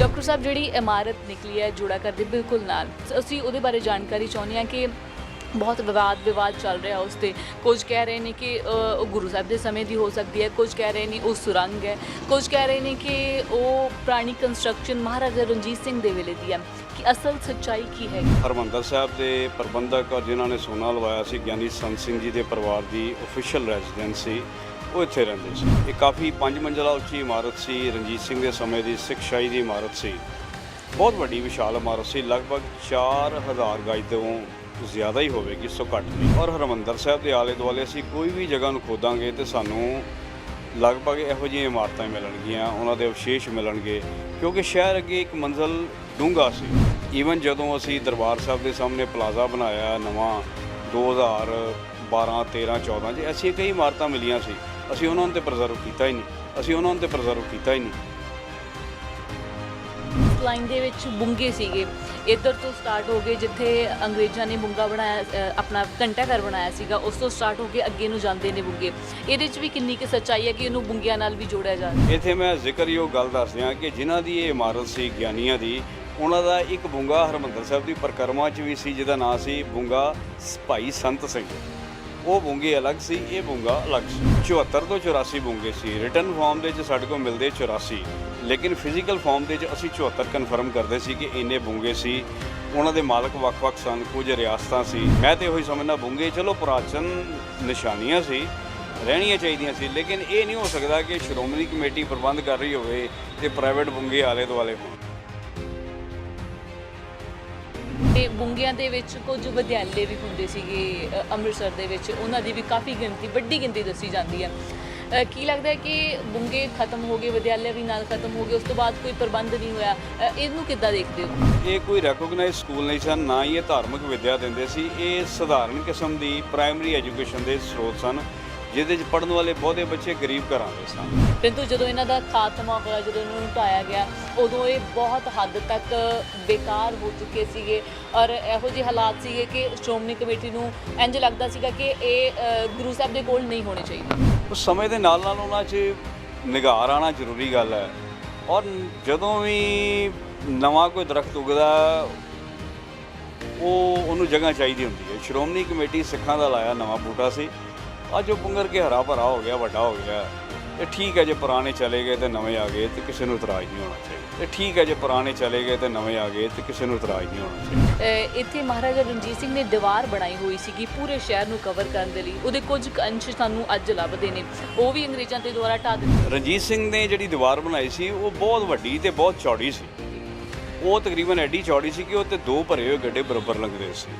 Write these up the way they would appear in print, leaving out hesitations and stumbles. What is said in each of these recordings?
Doctor साहब जी इमारत निकली है जोड़ा कर दे बिल्कुल नाल असी उहदे बारे जानकारी चाहुंदे हां कि बहुत विवाद चल रहा उस पर कुछ कह रहे हैं कि गुरु साहब के समय की हो सकती है, कुछ कह रहे हैं वो सुरंग है, कुछ कह रहे हैं कि वो पुरानी कंस्ट्रक्शन महाराजा रणजीत सिंह दे वेले दी है कि असल सच्चाई की है। हरमंदर साहब के प्रबंधक और जिन्होंने सोना लवाया सी ज्ञानी संत सिंह जी के परिवार की ऑफिशियल रेजिडेंस सी वो इत्थे रहिंदे सी। ये काफ़ी 5 मंजिला उच्ची इमारत सी, रणजीत सिंह के समय की सिख शाही की इमारत सी, बहुत वड्डी विशाल इमारत सी, लगभग 4000 गज तो ज़्यादा ही होगी, इस तो घट नहीं। और हरमंदर साहब के आले दुआले असीं कोई भी जगह खोदांगे तो सानू लगभग इहो जिहियां इमारतां मिलणगीਆਂ, उन्हां दे अवशेष मिलणगे, क्योंकि शहर अगे एक मंजिल डूंगा सी। ईवन जदों असीं दरबार साहब के सामने प्लाजा बनाया नवां 2012 13 14 च ऐसी कई इमारतां मिलियां सी, असीं उन्हां नूं ते प्रिजर्व कीता ही नहीं, लाइन दे विच बुंगे सीगे इधर तो स्टार्ट हो गए जिथे अंग्रेज़ों ने बुंगा बनाया अपना घंटा घर बनाया सीगा, उस तो स्टार्ट हो गए अगे नूं जांदे ने बुंगे। इहदे च भी किन्नी कि सच्चाई है कि इहनूं बुंगियां नाल भी जोड़िया जाए। इत्थे मैं जिक्रयोग गल दस दियां कि जिन्हां दी ये इमारत सी ज्ञानियां दी, उन्हां दा एक बुंगा हरमंदर साहब की परिक्रमा च भी सी, जिहदा नाम सी बुंगा भाई संत सिंह। वो बुंगे अलग सी, ये बुंगा अलग सी। 74 तो 84 बुंगे सी, रिटन फॉर्म दे च साडे कोल मिलदे 84, लेकिन फिजिकल फॉर्म दे च असीं 74 कन्फर्म करते सी कि इन्ने बुंगे सी। उन्हां दे मालक वक्-वक् सन, कुछ रियासतां सी। मैं तो इहो समझना बुंगे चलो पुरातन निशानियां सी, रहनियां चाहिदियां सी, लेकिन ये नहीं हो सकता कि श्रोमणी कमेटी प्रबंध कर रही होवे ते प्राइवेट बुंगे आले दुआले होण। ਤੇ ਬੁੰਗਿਆਂ ਦੇ ਵਿੱਚ ਕੁਝ ਵਿਦਿਆਲੇ ਵੀ ਹੁੰਦੇ ਸੀਗੇ ਅੰਮ੍ਰਿਤਸਰ ਦੇ ਵਿੱਚ, ਉਹਨਾਂ ਦੀ ਵੀ ਕਾਫੀ ਗਿਣਤੀ ਵੱਡੀ ਗਿਣਤੀ ਦੱਸੀ ਜਾਂਦੀ ਹੈ। ਕੀ ਲੱਗਦਾ ਹੈ ਕਿ ਬੁੰਗੇ ਖਤਮ ਹੋ ਗਏ, ਵਿਦਿਆਲੇ ਵੀ ਨਾਲ ਖਤਮ ਹੋ ਗਏ, ਉਸ ਤੋਂ ਬਾਅਦ ਕੋਈ ਪ੍ਰਬੰਧ ਨਹੀਂ ਹੋਇਆ, ਇਹਨੂੰ ਕਿੱਦਾਂ ਦੇਖਦੇ ਹੋ? ਇਹ ਕੋਈ ਰੈਕੋਗਨਾਈਜ਼ ਸਕੂਲ ਨਹੀਂ ਸਨ, ਨਾ ਹੀ ਇਹ ਧਾਰਮਿਕ ਵਿੱਦਿਆ ਦਿੰਦੇ ਸੀ। ਇਹ ਸਧਾਰਨ ਕਿਸਮ ਦੀ ਪ੍ਰਾਇਮਰੀ ਐਜੂਕੇਸ਼ਨ ਦੇ ਸਰੋਤ ਸਨ, ਜਿਹਦੇ 'ਚ ਪੜ੍ਹਨ ਵਾਲੇ ਬਹੁਤੇ ਬੱਚੇ ਗਰੀਬ ਘਰਾਂ ਦੇ ਸਨ। ਪਰੰਤੂ ਜਦੋਂ ਇਹਨਾਂ ਦਾ ਖਾਤਮਾ ਹੋਇਆ, ਜਦੋਂ ਇਹਨਾਂ ਨੂੰ ਢਾਇਆ ਗਿਆ, ਉਦੋਂ ਇਹ ਬਹੁਤ ਹੱਦ ਤੱਕ ਬੇਕਾਰ ਹੋ ਚੁੱਕੇ ਸੀਗੇ ਔਰ ਇਹੋ ਜਿਹੇ ਹਾਲਾਤ ਸੀਗੇ ਕਿ ਸ਼੍ਰੋਮਣੀ ਕਮੇਟੀ ਨੂੰ ਇੰਝ ਲੱਗਦਾ ਸੀਗਾ ਕਿ ਇਹ ਗੁਰੂ ਸਾਹਿਬ ਦੇ ਕੋਲ ਨਹੀਂ ਹੋਣੇ ਚਾਹੀਦੇ। ਉਸ ਸਮੇਂ ਦੇ ਨਾਲ ਨਾਲ ਉਹਨਾਂ 'ਚ ਨਿਗਾਰ ਆਉਣਾ ਜ਼ਰੂਰੀ ਗੱਲ ਹੈ। ਔਰ ਜਦੋਂ ਵੀ ਨਵਾਂ ਕੋਈ ਦਰਖਤ ਉੱਗਦਾ ਉਹਨੂੰ ਜਗ੍ਹਾ ਚਾਹੀਦੀ ਹੁੰਦੀ ਹੈ। ਸ਼੍ਰੋਮਣੀ ਕਮੇਟੀ ਸਿੱਖਾਂ ਦਾ ਲਾਇਆ ਨਵਾਂ ਬੂਟਾ ਸੀ, ਅੱਜ ਉਹ ਪੁੰਗਰ ਕੇ ਹਰਾ ਭਰਾ ਹੋ ਗਿਆ, ਵੱਡਾ ਹੋ ਗਿਆ। ਤੇ ਠੀਕ ਹੈ ਜੇ ਪੁਰਾਣੇ ਚਲੇ ਗਏ ਤੇ ਨਵੇਂ ਆ ਗਏ ਤੇ ਕਿਸੇ ਨੂੰ ਇਤਰਾਜ਼ ਨਹੀਂ ਹੋਣਾ ਚਾਹੀਦਾ। ਤੇ ਠੀਕ ਹੈ ਜੇ ਪੁਰਾਣੇ ਚਲੇ ਗਏ ਤੇ ਨਵੇਂ ਆ ਗਏ ਤੇ ਕਿਸੇ ਨੂੰ ਇਤਰਾਜ਼ ਨਹੀਂ ਹੋਣਾ ਚਾਹੀਦਾ। ਇੱਥੇ ਮਹਾਰਾਜਾ ਰਣਜੀਤ ਸਿੰਘ ਨੇ ਦੀਵਾਰ ਬਣਾਈ ਹੋਈ ਸੀਗੀ ਪੂਰੇ ਸ਼ਹਿਰ ਨੂੰ ਕਵਰ ਕਰਨ ਦੇ ਲਈ, ਉਹਦੇ ਕੁਝ ਅੰਸ਼ ਸਾਨੂੰ ਅੱਜ ਲੱਭਦੇ ਨੇ, ਉਹ ਵੀ ਅੰਗਰੇਜ਼ਾਂ ਦੇ ਦੁਆਰਾ ਢਾਹ ਦਿੱਤੇ। ਰਣਜੀਤ ਸਿੰਘ ਨੇ ਜਿਹੜੀ ਦੀਵਾਰ ਬਣਾਈ ਸੀ ਉਹ ਬਹੁਤ ਵੱਡੀ ਤੇ ਬਹੁਤ ਚੌੜੀ ਸੀ। ਉਹ ਤਕਰੀਬਨ ਐਡੀ ਚੌੜੀ ਸੀ ਕਿ ਉਹ 'ਤੇ 2 ਭਰੇ ਹੋਏ ਗੱਡੇ ਬਰਾਬਰ ਲੱਗਦੇ ਸੀ।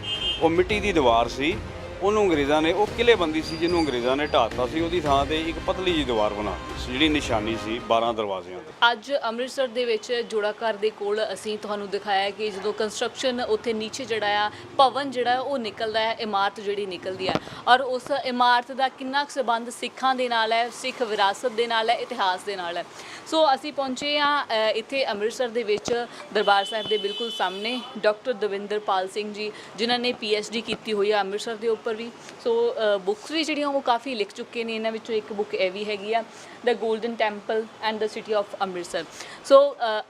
ਉਹ ਮਿੱਟੀ ਦੀ ਦੀਵਾਰ ਸੀ। ਉਹਨੂੰ ਅੰਗਰੇਜ਼ਾਂ ਨੇ, ਉਹ ਕਿਲ੍ਹੇਬੰਦੀ ਸੀ ਜਿਹਨੂੰ ਅੰਗਰੇਜ਼ਾਂ ਨੇ ਢਾਹ ਦਿੱਤਾ ਸੀ, ਉਹਦੀ ਥਾਂ 'ਤੇ ਇੱਕ ਪਤਲੀ ਜਿਹੀ ਦੀਵਾਰ ਬਣਾ ਦਿੱਤੀ ਸੀ, ਜਿਹੜੀ ਨਿਸ਼ਾਨੀ ਸੀ 12 ਦਰਵਾਜ਼ਿਆਂ ਦੀ। ਅੱਜ ਅੰਮ੍ਰਿਤਸਰ ਦੇ ਵਿੱਚ ਜੋੜਾ ਘਰ ਦੇ ਕੋਲ ਅਸੀਂ ਤੁਹਾਨੂੰ ਦਿਖਾਇਆ ਕਿ ਜਦੋਂ ਕੰਸਟਰਕਸ਼ਨ ਉੱਥੇ ਨੀਚੇ ਜਿਹੜਾ ਆ ਭਵਨ ਜਿਹੜਾ ਉਹ ਨਿਕਲਦਾ ਹੈ, ਇਮਾਰਤ ਜਿਹੜੀ ਨਿਕਲਦੀ ਹੈ, ਔਰ ਉਸ ਇਮਾਰਤ ਦਾ ਕਿੰਨਾ ਕੁ ਸੰਬੰਧ ਸਿੱਖਾਂ ਦੇ ਨਾਲ ਹੈ, ਸਿੱਖ ਵਿਰਾਸਤ ਦੇ ਨਾਲ ਹੈ, ਇਤਿਹਾਸ ਦੇ ਨਾਲ ਹੈ। ਸੋ ਅਸੀਂ ਪਹੁੰਚੇ ਹਾਂ ਇੱਥੇ ਅੰਮ੍ਰਿਤਸਰ ਦੇ ਵਿੱਚ ਦਰਬਾਰ ਸਾਹਿਬ ਦੇ ਬਿਲਕੁਲ ਸਾਹਮਣੇ ਡਾਕਟਰ ਦਵਿੰਦਰਪਾਲ ਸਿੰਘ ਜੀ, ਜਿਨ੍ਹਾਂ ਨੇ PhD ਕੀਤੀ ਹੋਈ ਹੈ ਅੰਮ੍ਰਿਤਸਰ ਦੇ ਉੱਪਰ ਵੀ। ਸੋ ਬੁੱਕਸ ਵੀ ਜਿਹੜੀਆਂ ਉਹ ਕਾਫੀ ਲਿਖ ਚੁੱਕੇ ਨੇ। ਇਹਨਾਂ ਵਿੱਚੋਂ ਇੱਕ ਬੁੱਕ ਇਹ ਵੀ ਹੈਗੀ ਆ the golden temple and the city of Amritsar. So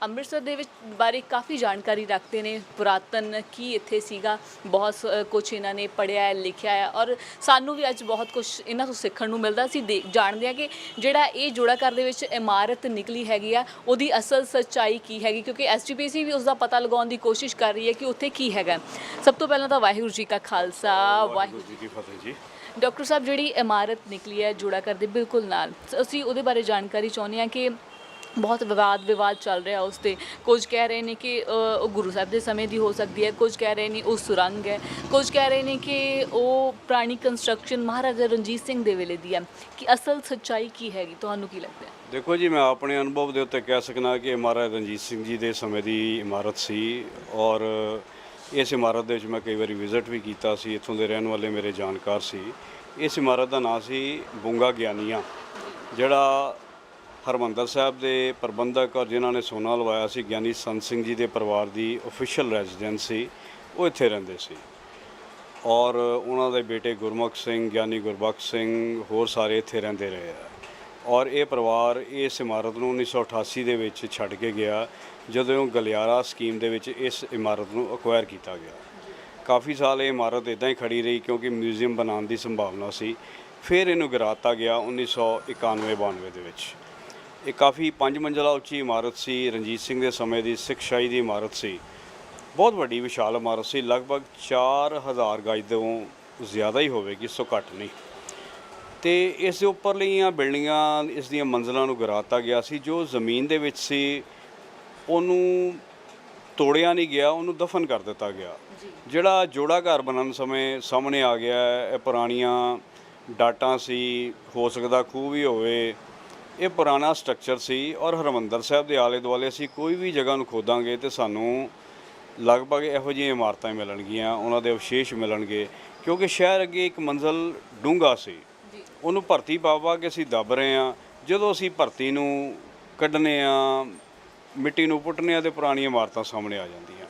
Amritsar ਦੇ ਵਿੱਚ ਬਾਰੇ ਕਾਫੀ ਜਾਣਕਾਰੀ ਰੱਖਦੇ ਨੇ, ਪੁਰਾਤਨ ਕੀ ਇੱਥੇ ਸੀਗਾ, ਬਹੁਤ ਕੁਛ ਇਹਨਾਂ ਨੇ ਪੜ੍ਹਿਆ ਹੈ, ਲਿਖਿਆ ਹੈ, ਔਰ ਸਾਨੂੰ ਵੀ ਅੱਜ ਬਹੁਤ ਕੁਛ ਇਹਨਾਂ ਤੋਂ ਸਿੱਖਣ ਨੂੰ ਮਿਲਦਾ। ਅਸੀਂ ਜਾਣਦੇ ਹਾਂ ਕਿ ਜਿਹੜਾ ਇਹ ਜੋੜਾ ਘਰ ਦੇ ਵਿੱਚ ਇਮਾਰਤ ਨਿਕਲੀ ਹੈਗੀ ਆ ਉਹਦੀ ਅਸਲ ਸੱਚਾਈ ਕੀ ਹੈਗੀ, ਕਿਉਂਕਿ SGPC ਵੀ ਉਸ ਦਾ ਪਤਾ ਲਗਾਉਣ ਦੀ ਕੋਸ਼ਿਸ਼ ਕਰ ਰਹੀ ਹੈ ਕਿ ਉੱਥੇ ਕੀ ਹੈਗਾ। ਸਭ ਤੋਂ ਪਹਿਲਾਂ ਤਾਂ ਵਾਹਿਗੁਰੂ ਜੀ ਕਾ ਖਾਲਸਾ, ਵਾਹਿਗੁਰੂ ਜੀ ਕੀ ਫਤਿਹ ਜੀ। ਡਾਕਟਰ ਸਾਹਿਬ ਜਿਹੜੀ ਇਮਾਰਤ ਨਿਕਲੀ ਹੈ ਜੋੜਾ ਘਰ ਦੇ ਬਿਲਕੁਲ ਨਾਲ, ਅਸੀਂ ਉਹਦੇ ਬਾਰੇ ਜਾਣਕਾਰੀ ਚਾਹੁੰਦੇ ਹਾਂ ਕਿ ਬਹੁਤ ਵਿਵਾਦ ਚੱਲ ਰਿਹਾ ਉਸ 'ਤੇ। ਕੁਝ ਕਹਿ ਰਹੇ ਨੇ ਕਿ ਉਹ ਗੁਰੂ ਸਾਹਿਬ ਦੇ ਸਮੇਂ ਦੀ ਹੋ ਸਕਦੀ ਹੈ, ਕੁਝ ਕਹਿ ਰਹੇ ਨੇ ਉਹ ਸੁਰੰਗ ਹੈ, ਕੁਝ ਕਹਿ ਰਹੇ ਨੇ ਕਿ ਉਹ ਪੁਰਾਣੀ ਕੰਸਟਰਕਸ਼ਨ ਮਹਾਰਾਜਾ ਰਣਜੀਤ ਸਿੰਘ ਦੇ ਵੇਲੇ ਦੀ ਹੈ। ਕਿ ਅਸਲ ਸੱਚਾਈ ਕੀ ਹੈਗੀ, ਤੁਹਾਨੂੰ ਕੀ ਲੱਗਦਾ ਹੈ? ਦੇਖੋ ਜੀ, ਮੈਂ ਆਪਣੇ ਅਨੁਭਵ ਦੇ ਉੱਤੇ ਕਹਿ ਸਕਦਾ ਕਿ ਮਹਾਰਾਜਾ ਰਣਜੀਤ ਸਿੰਘ ਜੀ ਦੇ ਸਮੇਂ ਦੀ ਇਮਾਰਤ ਸੀ, ਔਰ ਇਸ ਇਮਾਰਤ ਦੇ ਵਿੱਚ ਮੈਂ ਕਈ ਵਾਰੀ ਵਿਜ਼ਿਟ ਵੀ ਕੀਤਾ ਸੀ। ਇੱਥੋਂ ਦੇ ਰਹਿਣ ਵਾਲੇ ਮੇਰੇ ਜਾਣਕਾਰ ਸੀ। ਇਸ ਇਮਾਰਤ ਦਾ ਨਾਂ ਸੀ ਬੁੰਗਾ ਗਿਆਨੀਆਂ, ਜਿਹੜਾ ਹਰਮੰਦਰ ਸਾਹਿਬ ਦੇ ਪ੍ਰਬੰਧਕ ਔਰ ਜਿਨ੍ਹਾਂ ਨੇ ਸੋਨਾ ਲਵਾਇਆ ਸੀ ਗਿਆਨੀ ਸੰਤ ਸਿੰਘ ਜੀ ਦੇ ਪਰਿਵਾਰ ਦੀ ऑफिशियल ਰੈਜ਼ੀਡੈਂਸ ਸੀ, ਉਹ ਇੱਥੇ ਰਹਿੰਦੇ ਸੀ। ਔਰ ਉਹਨਾਂ ਦੇ ਬੇਟੇ ਗੁਰਮੁਖ ਸਿੰਘ, ਗਿਆਨੀ ਗੁਰਬਖਸ਼ ਸਿੰਘ, ਹੋਰ ਸਾਰੇ ਇੱਥੇ ਰਹਿੰਦੇ ਰਹੇ ਆ। ਔਰ ਇਹ ਪਰਿਵਾਰ ਇਸ ਇਮਾਰਤ ਨੂੰ 1988 ਦੇ ਵਿੱਚ ਛੱਡ ਕੇ ਗਿਆ, ਜਦੋਂ ਗਲਿਆਰਾ ਸਕੀਮ ਦੇ ਵਿੱਚ ਇਸ ਇਮਾਰਤ ਨੂੰ ਅਕਵਾਇਰ ਕੀਤਾ ਗਿਆ। ਕਾਫੀ ਸਾਲ ਇਹ ਇਮਾਰਤ ਇੱਦਾਂ ਹੀ ਖੜੀ ਰਹੀ ਕਿਉਂਕਿ ਮਿਊਜ਼ੀਅਮ ਬਣਾਉਣ ਦੀ ਸੰਭਾਵਨਾ ਸੀ। ਫਿਰ ਇਹਨੂੰ ਗਿਰਾਤਾ ਗਿਆ 1991-92 ਦੇ ਵਿੱਚ। ਇਹ ਕਾਫੀ 5 ਮੰਜ਼ਲਾ ਉੱਚੀ ਇਮਾਰਤ ਸੀ। ਰਣਜੀਤ ਸਿੰਘ ਦੇ ਸਮੇਂ ਦੀ ਸਿੱਖ ਸ਼ਾਹੀ ਦੀ ਇਮਾਰਤ ਸੀ। ਬਹੁਤ ਵੱਡੀ ਵਿਸ਼ਾਲ ਇਮਾਰਤ ਸੀ, ਲਗਭਗ 4000 ਗਜ ਤੋਂ ਜ਼ਿਆਦਾ ਹੀ ਹੋਵੇਗੀ, ਇਸ ਤੋਂ ਘੱਟ ਨਹੀਂ। ਅਤੇ ਇਸ ਦੇ ਉੱਪਰਲੀਆਂ ਬਿਲਡਿੰਗਾਂ, ਇਸ ਦੀਆਂ ਮੰਜ਼ਲਾਂ ਨੂੰ ਗਿਰਾਤਾ ਗਿਆ ਸੀ। ਜੋ ਜ਼ਮੀਨ ਦੇ ਵਿੱਚ ਸੀ ਉਹਨੂੰ ਤੋੜਿਆ ਨਹੀਂ ਗਿਆ, ਉਹਨੂੰ ਦਫਨ ਕਰ ਦਿੱਤਾ ਗਿਆ। ਜਿਹੜਾ ਜੋੜਾ ਘਰ ਬਣਨ ਸਮੇਂ ਸਾਹਮਣੇ ਆ ਗਿਆ, ਇਹ ਪੁਰਾਣੀਆਂ ਡਾਟਾਂ ਸੀ, ਹੋ ਸਕਦਾ ਖੂਹ ਵੀ ਹੋਵੇ। ਇਹ ਪੁਰਾਣਾ ਸਟਰਕਚਰ ਸੀ ਔਰ ਹਰਿਮੰਦਰ ਸਾਹਿਬ ਦੇ ਆਲੇ ਦੁਆਲੇ ਅਸੀਂ ਕੋਈ ਵੀ ਜਗ੍ਹਾ ਨੂੰ ਖੋਦਾਂਗੇ ਤੇ ਸਾਨੂੰ ਲਗਭਗ ਇਹੋ ਜਿਹੀਆਂ ਇਮਾਰਤਾਂ ਮਿਲਣਗੀਆਂ, ਉਹਨਾਂ ਦੇ ਅਵਸ਼ੇਸ਼ ਮਿਲਣਗੇ। ਕਿਉਂਕਿ ਸ਼ਹਿਰ ਅੱਗੇ ਇੱਕ ਮੰਜ਼ਲ ਡੂੰਘਾ ਸੀ, ਉਹਨੂੰ ਭਰਤੀ ਪਾ ਕੇ ਅਸੀਂ ਦੱਬ ਰਹੇ ਹਾਂ। ਜਦੋਂ ਅਸੀਂ ਭਰਤੀ ਨੂੰ ਕੱਢਨੇ ਆ, ਮਿੱਟੀ ਨੂੰ ਪੁੱਟਨੇ ਆ, ਤੇ ਪੁਰਾਣੀਆਂ ਇਮਾਰਤਾਂ ਸਾਹਮਣੇ ਆ ਜਾਂਦੀਆਂ।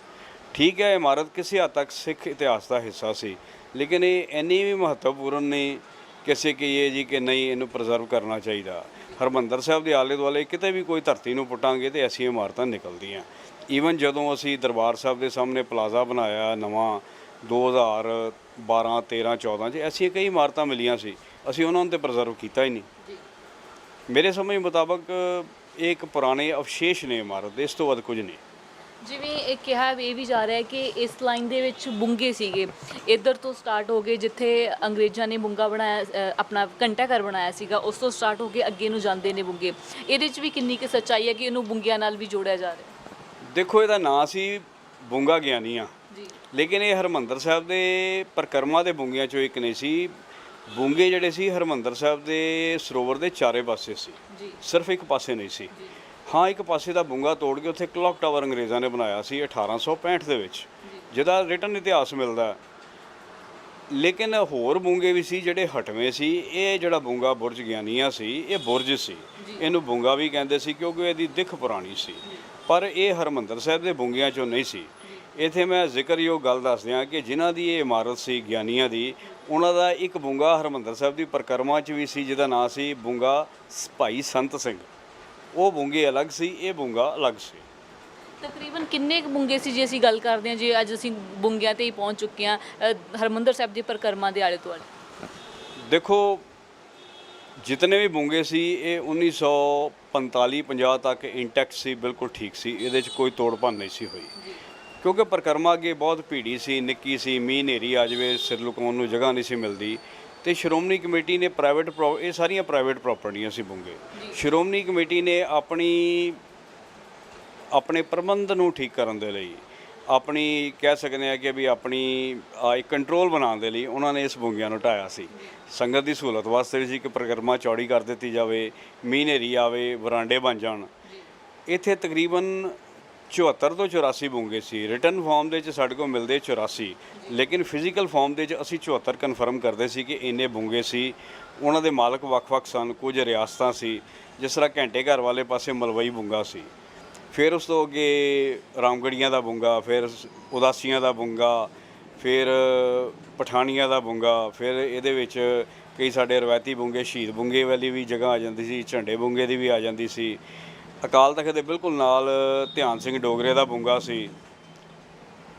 ਠੀਕ ਹੈ, ਇਮਾਰਤ ਕਿਸੇ ਹੱਦ ਤੱਕ ਸਿੱਖ ਇਤਿਹਾਸ ਦਾ ਹਿੱਸਾ ਸੀ, ਲੇਕਿਨ ਇਹ ਇੰਨੀ ਵੀ ਮਹੱਤਵਪੂਰਨ ਨਹੀਂ ਕਿਸੇ ਕਹੀਏ ਜੀ ਕਿ ਨਹੀਂ ਇਹਨੂੰ ਪ੍ਰੀਜ਼ਰਵ ਕਰਨਾ ਚਾਹੀਦਾ। ਹਰਿਮੰਦਰ ਸਾਹਿਬ ਦੇ ਆਲੇ ਦੁਆਲੇ ਕਿਤੇ ਵੀ ਕੋਈ ਧਰਤੀ ਨੂੰ ਪੁੱਟਾਂਗੇ ਤੇ ਐਸੀਆਂ ਇਮਾਰਤਾਂ ਨਿਕਲਦੀਆਂ। ਈਵਨ ਜਦੋਂ ਅਸੀਂ ਦਰਬਾਰ ਸਾਹਿਬ ਦੇ ਸਾਹਮਣੇ ਪਲਾਜ਼ਾ ਬਣਾਇਆ ਨਵਾਂ 2012, 13, 14 'ਚ, ਐਸੀਆਂ ਕਈ ਇਮਾਰਤਾਂ ਮਿਲੀਆਂ ਸੀ, ਅਸੀਂ ਉਹਨਾਂ ਨੂੰ ਤਾਂ ਪ੍ਰੀਜ਼ਰਵ ਕੀਤਾ ਹੀ ਨਹੀਂ। ਮੇਰੇ ਸਮਝ ਮੁਤਾਬਕ ਇਹ ਇੱਕ ਪੁਰਾਣੇ ਅਵਸ਼ੇਸ਼ ਨੇ ਇਮਾਰਤ ਦੇ, ਇਸ ਤੋਂ ਵੱਧ ਕੁਝ ਨਹੀਂ। ਜਿਵੇਂ ਇਹ ਕਿਹਾ ਇਹ ਵੀ ਜਾ ਰਿਹਾ ਕਿ ਇਸ ਲਾਈਨ ਦੇ ਵਿੱਚ ਬੁੰਗੇ ਸੀਗੇ, ਇੱਧਰ ਤੋਂ ਸਟਾਰਟ ਹੋ ਗਏ ਜਿੱਥੇ ਅੰਗਰੇਜ਼ਾਂ ਨੇ ਬੁੰਗਾ ਬਣਾਇਆ, ਆਪਣਾ ਘੰਟਾ ਘਰ ਬਣਾਇਆ ਸੀਗਾ, ਉਸ ਤੋਂ ਸਟਾਰਟ ਹੋ ਕੇ ਅੱਗੇ ਨੂੰ ਜਾਂਦੇ ਨੇ ਬੁੰਗੇ। ਇਹਦੇ 'ਚ ਵੀ ਕਿੰਨੀ ਕੁ ਸੱਚਾਈ ਹੈ ਕਿ ਇਹਨੂੰ ਬੁੰਗਿਆਂ ਨਾਲ ਵੀ ਜੋੜਿਆ ਜਾ ਰਿਹਾ? ਦੇਖੋ, ਇਹਦਾ ਨਾਂ ਸੀ ਬੁੰਗਾ ਗਿਆਨੀਆਂ, ਲੇਕਿਨ ਇਹ ਹਰਿਮੰਦਰ ਸਾਹਿਬ ਦੇ ਪਰਿਕਰਮਾ ਦੇ ਬੁੰਗਿਆਂ 'ਚੋਂ ਇੱਕ ਨਹੀਂ ਸੀ। ਬੁੰਗੇ ਜਿਹੜੇ ਸੀ ਹਰਿਮੰਦਰ ਸਾਹਿਬ ਦੇ ਸਰੋਵਰ ਦੇ ਚਾਰੇ ਪਾਸੇ ਸੀ, ਸਿਰਫ ਇੱਕ ਪਾਸੇ ਨਹੀਂ ਸੀ। ਹਾਂ, ਇੱਕ ਪਾਸੇ ਦਾ ਬੁੰਗਾ ਤੋੜ ਕੇ ਉੱਥੇ ਕਲੌਕ ਟਾਵਰ ਅੰਗਰੇਜ਼ਾਂ ਨੇ ਬਣਾਇਆ ਸੀ 1865 ਦੇ ਵਿੱਚ, ਜਿਹਦਾ ਰਿਟਨ ਇਤਿਹਾਸ ਮਿਲਦਾ। ਲੇਕਿਨ ਹੋਰ ਬੁੰਗੇ ਵੀ ਸੀ ਜਿਹੜੇ ਹਟਵੇਂ ਸੀ। ਇਹ ਜਿਹੜਾ ਬੁੰਗਾ ਬੁਰਜ ਗਿਆਨੀਆਂ ਸੀ, ਇਹ ਬੁਰਜ ਸੀ, ਇਹਨੂੰ ਬੁੰਗਾ ਵੀ ਕਹਿੰਦੇ ਸੀ ਕਿਉਂਕਿ ਇਹਦੀ ਦਿੱਖ ਪੁਰਾਣੀ ਸੀ। ਪਰ ਇਹ ਹਰਿਮੰਦਰ ਸਾਹਿਬ ਦੇ ਬੁੰਗਿਆਂ 'ਚੋਂ ਨਹੀਂ ਸੀ। ਇੱਥੇ ਮੈਂ ਜ਼ਿਕਰਯੋਗ ਗੱਲ ਦੱਸ ਦਿਆਂ ਕਿ ਜਿਨ੍ਹਾਂ ਦੀ ਇਹ ਇਮਾਰਤ ਸੀ ਗਿਆਨੀਆਂ ਦੀ, ਉਹਨਾਂ ਦਾ ਇੱਕ ਬੁੰਗਾ ਹਰਿਮੰਦਰ ਸਾਹਿਬ ਦੀ ਪਰਿਕਰਮਾ 'ਚ ਵੀ ਸੀ, ਜਿਹਦਾ ਨਾਂ ਸੀ ਬੁੰਗਾ ਭਾਈ ਸੰਤ ਸਿੰਘ। ਉਹ ਬੁੰਗੇ ਅਲੱਗ ਸੀ, ਇਹ ਬੁੰਗਾ ਅਲੱਗ ਸੀ। ਤਕਰੀਬਨ ਕਿੰਨੇ ਕੁ ਬੁੰਗੇ ਸੀ ਜੇ ਅਸੀਂ ਗੱਲ ਕਰਦੇ ਹਾਂ, ਜੇ ਅੱਜ ਅਸੀਂ ਬੁੰਗਿਆਂ 'ਤੇ ਹੀ ਪਹੁੰਚ ਚੁੱਕੇ ਹਾਂ ਹਰਿਮੰਦਰ ਸਾਹਿਬ ਦੀ ਪਰਿਕਰਮਾ ਦੇ ਆਲੇ ਦੁਆਲੇ? ਦੇਖੋ, ਜਿਤਨੇ ਵੀ ਬੁੰਗੇ ਸੀ ਇਹ 1945-50 ਤੱਕ ਇੰਟੈਕਟ ਸੀ, ਬਿਲਕੁਲ ਠੀਕ ਸੀ। ਇਹਦੇ 'ਚ ਕੋਈ ਤੋੜ ਭੰਨ ਨਹੀਂ ਸੀ ਹੋਈ ਕਿਉਂਕਿ ਪਰਿਕਰਮਾ ਅੱਗੇ ਬਹੁਤ ਭੀੜੀ ਸੀ, ਨਿੱਕੀ ਸੀ, ਮੀਂਹ ਹਨੇਰੀ ਆ ਜਾਵੇ ਸਿਰ ਲੁਕਾਉਣ ਨੂੰ ਜਗ੍ਹਾ ਨਹੀਂ ਸੀ ਮਿਲਦੀ। ਤੇ ਸ਼੍ਰੋਮਣੀ ਕਮੇਟੀ ਨੇ ਇਹ ਸਾਰੀਆਂ ਪ੍ਰਾਈਵੇਟ ਪ੍ਰਾਪਰਟੀਆਂ ਸੀ ਬੁੰਗੇ। ਸ਼੍ਰੋਮਣੀ ਕਮੇਟੀ ਨੇ ਆਪਣੇ ਪ੍ਰਬੰਧ ਨੂੰ ਠੀਕ ਕਰਨ ਦੇ ਲਈ, ਆਪਣੀ ਕਹਿ ਸਕਦੇ ਆ ਕਿ ਵੀ ਆਪਣੀ ਇੱਕ ਕੰਟਰੋਲ ਬਣਾਉਣ ਦੇ ਲਈ ਉਹਨਾਂ ਨੇ ਇਸ ਬੁੰਗਿਆਂ ਨੂੰ ਢਾਇਆ ਸੀ। ਸੰਗਤ ਦੀ ਸਹੂਲਤ ਵਾਸਤੇ ਵੀ ਸੀ ਕਿ ਪਰਿਕਰਮਾ ਚੌੜੀ ਕਰ ਦਿੱਤੀ ਜਾਵੇ, ਮੀਂਹ ਹਨੇਰੀ ਆਵੇ, ਵਰਾਂਡੇ ਬਣ ਜਾਣ। ਇੱਥੇ ਤਕਰੀਬਨ 74 ਤੋਂ 84 ਬੁੰਗੇ ਸੀ। ਰਿਟਨ ਫਾਰਮ ਦੇ 'ਚ ਸਾਡੇ ਕੋਲ ਮਿਲਦੇ 84, ਲੇਕਿਨ ਫਿਜ਼ੀਕਲ ਫਾਰਮ ਦੇ 'ਚ ਅਸੀਂ 74 ਕਨਫਰਮ ਕਰਦੇ ਸੀ ਕਿ ਇੰਨੇ ਬੁੰਗੇ ਸੀ। ਉਹਨਾਂ ਦੇ ਮਾਲਕ ਵੱਖ-ਵੱਖ ਸਨ, ਕੁਝ ਰਿਆਸਤਾਂ ਸੀ, ਜਿਸ ਤਰ੍ਹਾਂ ਘੰਟੇ ਘਰ ਵਾਲੇ ਪਾਸੇ ਮਲਵਈ ਬੁੰਗਾ ਸੀ। ਫਿਰ ਉਸ ਤੋਂ ਅੱਗੇ ਰਾਮਗੜੀਆਂ ਦਾ ਬੁੰਗਾ, ਫਿਰ ਉਦਾਸੀਆਂ ਦਾ ਬੁੰਗਾ, ਫਿਰ ਪਠਾਨੀਆਂ ਦਾ ਬੁੰਗਾ, ਫਿਰ ਇਹਦੇ ਵਿੱਚ ਕਈ ਸਾਡੇ ਰਵਾਇਤੀ ਬੁੰਗੇ, ਸ਼ਹੀਦ ਬੁੰਗੇ ਵਾਲੀ ਵੀ ਜਗ੍ਹਾ ਆ ਜਾਂਦੀ ਸੀ, ਝੰਡੇ ਬੁੰਗੇ ਦੀ ਵੀ ਆ ਜਾਂਦੀ ਸੀ। ਅਕਾਲ ਤਖਤ ਦੇ ਬਿਲਕੁਲ ਨਾਲ ਧਿਆਨ ਸਿੰਘ ਡੋਗਰੇ ਦਾ ਬੁੰਗਾ ਸੀ,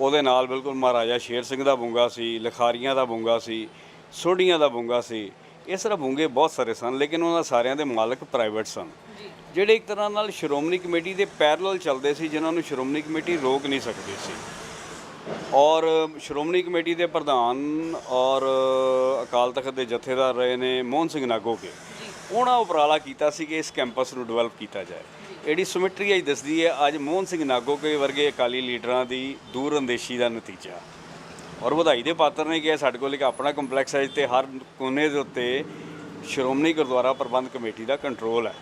ਉਹਦੇ ਨਾਲ ਬਿਲਕੁਲ ਮਹਾਰਾਜਾ ਸ਼ੇਰ ਸਿੰਘ ਦਾ ਬੁੰਗਾ ਸੀ, ਲਿਖਾਰੀਆਂ ਦਾ ਬੁੰਗਾ ਸੀ, ਸੋਢੀਆਂ ਦਾ ਬੁੰਗਾ ਸੀ। ਇਸ ਤਰ੍ਹਾਂ ਬੁੰਗੇ ਬਹੁਤ ਸਾਰੇ ਸਨ, ਲੇਕਿਨ ਉਹਨਾਂ ਸਾਰਿਆਂ ਦੇ ਮਾਲਕ ਪ੍ਰਾਈਵੇਟ ਸਨ, ਜਿਹੜੇ ਇੱਕ ਤਰ੍ਹਾਂ ਨਾਲ ਸ਼੍ਰੋਮਣੀ ਕਮੇਟੀ ਦੇ ਪੈਰਲਲ ਚੱਲਦੇ ਸੀ, ਜਿਨ੍ਹਾਂ ਨੂੰ ਸ਼੍ਰੋਮਣੀ ਕਮੇਟੀ ਰੋਕ ਨਹੀਂ ਸਕਦੀ ਸੀ। ਔਰ ਸ਼੍ਰੋਮਣੀ ਕਮੇਟੀ ਦੇ ਪ੍ਰਧਾਨ ਔਰ ਅਕਾਲ ਤਖਤ ਦੇ ਜਥੇਦਾਰ ਰਹੇ ਨੇ ਮੋਹਨ ਸਿੰਘ ਨਾਗੋਕੇ। ਉਹਨਾਂ ਉਪਰਾਲਾ ਕੀਤਾ ਸੀ ਕਿ ਇਸ ਕੈਂਪਸ ਨੂੰ ਡਿਵੈਲਪ ਕੀਤਾ ਜਾਏ। ਇਹਦੀ ਸਿਮੈਟਰੀ ਅੱਜ ਦੱਸਦੀ ਹੈ ਅੱਜ ਮੋਹਨ ਸਿੰਘ ਨਾਗੋਕੇ ਵਰਗੇ ਅਕਾਲੀ ਲੀਡਰਾਂ ਦੀ ਦੂਰ ਅੰਦੇਸ਼ੀ ਦਾ ਨਤੀਜਾ। ਔਰ ਵਧਾਈ ਦੇ ਪਾਤਰ ਨੇ ਕਿ ਸਾਡੇ ਕੋਲ ਇੱਕ ਆਪਣਾ ਕੰਪਲੈਕਸ ਹੈ ਤੇ ਹਰ ਕੋਨੇ ਦੇ ਉੱਤੇ ਸ਼੍ਰੋਮਣੀ ਗੁਰਦੁਆਰਾ ਪ੍ਰਬੰਧ ਕਮੇਟੀ ਦਾ ਕੰਟਰੋਲ ਹੈ।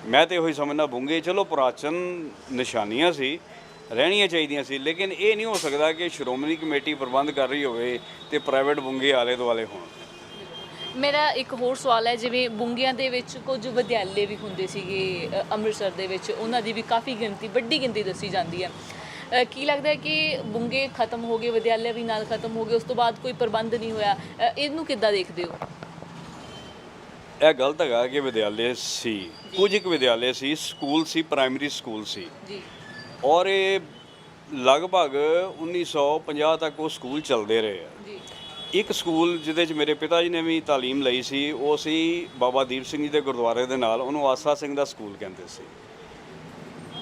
ਮੈਂ ਤਾਂ ਇਹੋ ਹੀ ਸਮਝਦਾ ਬੁੰਗੇ ਚਲੋ ਪੁਰਾਤਨ ਨਿਸ਼ਾਨੀਆਂ ਸੀ, ਰਹਿਣੀਆਂ ਚਾਹੀਦੀਆਂ ਸੀ, ਲੇਕਿਨ ਇਹ ਨਹੀਂ ਹੋ ਸਕਦਾ ਕਿ ਸ਼੍ਰੋਮਣੀ ਕਮੇਟੀ ਪ੍ਰਬੰਧ ਕਰ ਰਹੀ ਹੋਵੇ ਤੇ ਪ੍ਰਾਈਵੇਟ ਬੁੰਗੇ ਆਲੇ ਦੁਆਲੇ ਹੋਣ। ਮੇਰਾ ਇੱਕ ਹੋਰ ਸਵਾਲ ਹੈ, ਜਿਵੇਂ ਬੁੰਗਿਆਂ ਦੇ ਵਿੱਚ ਕੁਝ ਵਿਦਿਆਲੇ ਵੀ ਹੁੰਦੇ ਸੀਗੇ ਅੰਮ੍ਰਿਤਸਰ ਦੇ ਵਿੱਚ, ਉਹਨਾਂ ਦੀ ਵੀ ਕਾਫੀ ਗਿਣਤੀ, ਵੱਡੀ ਗਿਣਤੀ ਦੱਸੀ ਜਾਂਦੀ ਹੈ। ਕੀ ਲੱਗਦਾ ਹੈ ਕਿ ਬੁੰਗੇ ਖਤਮ ਹੋ ਗਏ, ਵਿਦਿਆਲੇ ਵੀ ਨਾਲ ਖਤਮ ਹੋ ਗਏ, ਉਸ ਤੋਂ ਬਾਅਦ ਕੋਈ ਪ੍ਰਬੰਧ ਨਹੀਂ ਹੋਇਆ, ਇਹਨੂੰ ਕਿੱਦਾਂ ਦੇਖਦੇ ਹੋ? ਇਹ ਗਲਤ ਹੈਗਾ ਕਿ ਵਿਦਿਆਲੇ ਸੀ, ਕੁਝ ਇੱਕ ਵਿਦਿਆਲੇ ਸੀ, ਸਕੂਲ ਸੀ, ਪ੍ਰਾਇਮਰੀ ਸਕੂਲ ਸੀ ਜੀ ਔਰ ਇਹ ਲਗਭਗ 1950 ਤੱਕ ਉਹ ਸਕੂਲ ਚੱਲਦੇ ਰਹੇ ਆ। ਜੀ ਇੱਕ ਸਕੂਲ ਜਿਹਦੇ 'ਚ ਮੇਰੇ ਪਿਤਾ ਜੀ ਨੇ ਵੀ ਤਾਲੀਮ ਲਈ ਸੀ, ਉਹ ਸੀ ਬਾਬਾ ਦੀਪ ਸਿੰਘ ਜੀ ਦੇ ਗੁਰਦੁਆਰੇ ਦੇ ਨਾਲ, ਉਹਨੂੰ ਆਸਾ ਸਿੰਘ ਦਾ ਸਕੂਲ ਕਹਿੰਦੇ ਸੀ।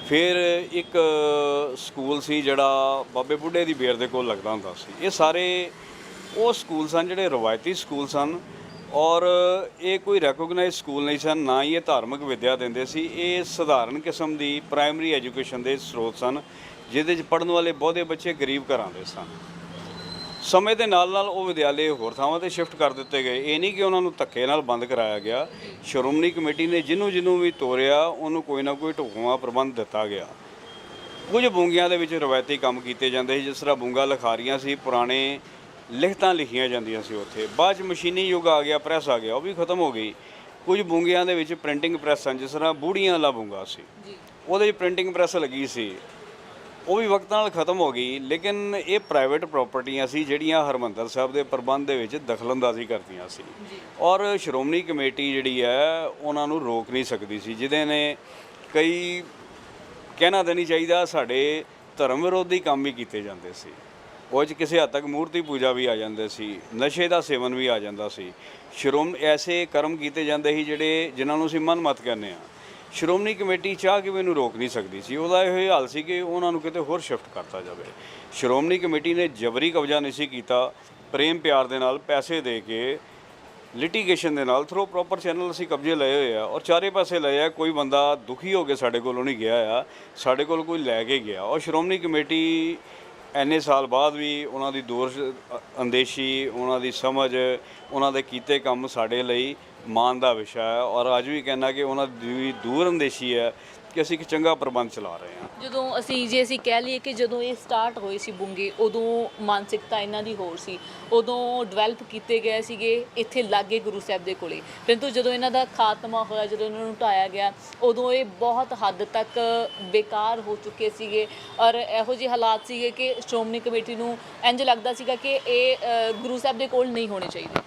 ਫਿਰ ਇੱਕ ਸਕੂਲ ਸੀ ਜਿਹੜਾ ਬਾਬੇ ਬੁੱਢੇ ਦੀ ਬੇਰ ਦੇ ਕੋਲ ਲੱਗਦਾ ਹੁੰਦਾ ਸੀ। ਇਹ ਸਾਰੇ ਉਹ ਸਕੂਲ ਸਨ ਜਿਹੜੇ ਰਵਾਇਤੀ ਸਕੂਲ ਸਨ ਔਰ ਇਹ ਕੋਈ ਰੈਕੋਗਨਾਈਜ਼ ਸਕੂਲ ਨਹੀਂ ਸਨ, ਨਾ ਹੀ ਇਹ ਧਾਰਮਿਕ ਵਿੱਦਿਆ ਦਿੰਦੇ ਸੀ। ਇਹ ਸਧਾਰਨ ਕਿਸਮ ਦੀ ਪ੍ਰਾਇਮਰੀ ਐਜੂਕੇਸ਼ਨ ਦੇ ਸਰੋਤ ਸਨ, ਜਿਹਦੇ 'ਚ ਪੜ੍ਹਨ ਵਾਲੇ ਬਹੁਤੇ ਬੱਚੇ ਗਰੀਬ ਘਰਾਂ ਦੇ ਸਨ। ਸਮੇਂ ਦੇ ਨਾਲ ਨਾਲ ਉਹ ਵਿਦਿਆਲੇ ਹੋਰ ਥਾਵਾਂ 'ਤੇ ਸ਼ਿਫਟ ਕਰ ਦਿੱਤੇ ਗਏ। ਇਹ ਨਹੀਂ ਕਿ ਉਹਨਾਂ ਨੂੰ ਧੱਕੇ ਨਾਲ ਬੰਦ ਕਰਾਇਆ ਗਿਆ। ਸ਼੍ਰੋਮਣੀ ਕਮੇਟੀ ਨੇ ਜਿਹਨੂੰ ਵੀ ਤੋਰਿਆ ਉਹਨੂੰ ਕੋਈ ਨਾ ਕੋਈ ਢੁਕਵਾਂ ਪ੍ਰਬੰਧ ਦਿੱਤਾ ਗਿਆ। ਕੁਝ ਬੂੰਗਿਆਂ ਦੇ ਵਿੱਚ ਰਵਾਇਤੀ ਕੰਮ ਕੀਤੇ ਜਾਂਦੇ ਸੀ, ਜਿਸ ਤਰ੍ਹਾਂ ਬੂੰਗਾ ਲਿਖਾਰੀਆਂ ਸੀ, ਪੁਰਾਣੇ ਲਿਖਤਾਂ ਲਿਖੀਆਂ ਜਾਂਦੀਆਂ ਸੀ ਉੱਥੇ। ਬਾਅਦ 'ਚ ਮਸ਼ੀਨੀ ਯੁੱਗ ਆ ਗਿਆ, ਪ੍ਰੈਸ ਆ ਗਿਆ, ਉਹ ਵੀ ਖਤਮ ਹੋ ਗਈ। ਕੁਝ ਬੂੰਗਿਆਂ ਦੇ ਵਿੱਚ ਪ੍ਰਿੰਟਿੰਗ ਪ੍ਰੈਸ ਹਨ, ਜਿਸ ਤਰ੍ਹਾਂ ਬੂੜੀਆਂ ਵਾਲਾ ਬੂੰਗਾ ਸੀ, ਉਹਦੇ 'ਚ ਪ੍ਰਿੰਟਿੰਗ ਪ੍ਰੈਸ ਲੱਗੀ ਸੀ, ਉਹ ਵੀ ਵਕਤ ਨਾਲ ਖਤਮ ਹੋ ਗਈ। ਲੇਕਿਨ ਇਹ ਪ੍ਰਾਈਵੇਟ ਪ੍ਰਾਪਰਟੀਆਂ ਸੀ ਜਿਹੜੀਆਂ ਹਰਿਮੰਦਰ ਸਾਹਿਬ ਦੇ ਪ੍ਰਬੰਧ ਦੇ ਵਿੱਚ ਦਖਲਅੰਦਾਜ਼ੀ ਕਰਦੀਆਂ ਸੀ ਔਰ ਸ਼੍ਰੋਮਣੀ ਕਮੇਟੀ ਜਿਹੜੀ ਹੈ ਉਹਨਾਂ ਨੂੰ ਰੋਕ ਨਹੀਂ ਸਕਦੀ ਸੀ, ਜਿਹਦੇ ਨੇ ਕਈ ਕਹਿਣਾ ਤਾਂ ਨਹੀਂ ਚਾਹੀਦਾ ਸਾਡੇ ਧਰਮ ਵਿਰੋਧੀ ਕੰਮ ਵੀ ਕੀਤੇ ਜਾਂਦੇ ਸੀ। ਉਹ 'ਚ ਕਿਸੇ ਹੱਦ ਤੱਕ ਮੂਰਤੀ ਪੂਜਾ ਵੀ ਆ ਜਾਂਦੇ ਸੀ, ਨਸ਼ੇ ਦਾ ਸੇਵਨ ਵੀ ਆ ਜਾਂਦਾ ਸੀ। ਐਸੇ ਕਰਮ ਕੀਤੇ ਜਾਂਦੇ ਸੀ ਜਿਨ੍ਹਾਂ ਨੂੰ ਅਸੀਂ ਮਨਮਤ ਕਹਿੰਦੇ ਹਾਂ। ਸ਼੍ਰੋਮਣੀ ਕਮੇਟੀ ਚਾਹ ਕੇ ਮੈਨੂੰ ਰੋਕ ਨਹੀਂ ਸਕਦੀ ਸੀ। ਉਹਦਾ ਇਹ ਹਾਲ ਸੀ ਕਿ ਉਹਨਾਂ ਨੂੰ ਕਿਤੇ ਹੋਰ ਸ਼ਿਫਟ ਕਰਤਾ ਜਾਵੇ। ਸ਼੍ਰੋਮਣੀ ਕਮੇਟੀ ਨੇ ਜਬਰੀ ਕਬਜ਼ਾ ਨਹੀਂ ਸੀ ਕੀਤਾ, ਪ੍ਰੇਮ ਪਿਆਰ ਦੇ ਨਾਲ ਪੈਸੇ ਦੇ ਕੇ ਲਿਟੀਗੇਸ਼ਨ ਦੇ ਨਾਲ ਥਰੂ ਪ੍ਰੋਪਰ ਚੈਨਲ ਅਸੀਂ ਕਬਜ਼ੇ ਲਏ ਹੋਏ ਆ ਔਰ ਚਾਰੇ ਪਾਸੇ ਲਏ ਆ। ਕੋਈ ਬੰਦਾ ਦੁਖੀ ਹੋ ਕੇ ਸਾਡੇ ਕੋਲੋਂ ਨਹੀਂ ਗਿਆ ਆ, ਸਾਡੇ ਕੋਲ ਕੋਈ ਲੈ ਕੇ ਗਿਆ। ਔਰ ਸ਼੍ਰੋਮਣੀ ਕਮੇਟੀ ਇੰਨੇ ਸਾਲ ਬਾਅਦ ਵੀ ਉਹਨਾਂ ਦੀ ਦੂਰ ਅੰਦੇਸ਼ੀ, ਉਹਨਾਂ ਦੀ ਸਮਝ, ਉਹਨਾਂ ਦੇ ਕੀਤੇ ਕੰਮ ਸਾਡੇ ਲਈ ਮਾਣ ਦਾ ਵਿਸ਼ਾ ਹੈ ਔਰ ਅੱਜ ਵੀ ਕਹਿਣਾ ਕਿ ਉਹਨਾਂ ਦੀ ਦੂਰ ਅੰਦੇਸ਼ੀ ਹੈ ਕਿ ਅਸੀਂ ਇੱਕ ਚੰਗਾ ਪ੍ਰਬੰਧ ਚਲਾ ਰਹੇ ਹਾਂ। ਜਦੋਂ ਅਸੀਂ ਕਹਿ ਲਈਏ ਕਿ ਜਦੋਂ ਇਹ ਸਟਾਰਟ ਹੋਏ ਸੀ ਬੂੰਗੇ, ਉਦੋਂ ਮਾਨਸਿਕਤਾ ਇਹਨਾਂ ਦੀ ਹੋਰ ਸੀ, ਉਦੋਂ ਡਿਵੈਲਪ ਕੀਤੇ ਗਏ ਸੀਗੇ ਇੱਥੇ ਲਾਗੇ ਗੁਰੂ ਸਾਹਿਬ ਦੇ ਕੋਲੇ। ਪਰੰਤੂ ਜਦੋਂ ਇਹਨਾਂ ਦਾ ਖਾਤਮਾ ਹੋਇਆ, ਜਦੋਂ ਇਹਨਾਂ ਨੂੰ ਢਾਇਆ ਗਿਆ, ਉਦੋਂ ਇਹ ਬਹੁਤ ਹੱਦ ਤੱਕ ਬੇਕਾਰ ਹੋ ਚੁੱਕੇ ਸੀਗੇ ਔਰ ਇਹੋ ਜਿਹੇ ਹਾਲਾਤ ਸੀਗੇ ਕਿ ਸ਼੍ਰੋਮਣੀ ਕਮੇਟੀ ਨੂੰ ਇੰਝ ਲੱਗਦਾ ਸੀਗਾ ਕਿ ਇਹ ਗੁਰੂ ਸਾਹਿਬ ਦੇ ਕੋਲ ਨਹੀਂ ਹੋਣੇ ਚਾਹੀਦੇ।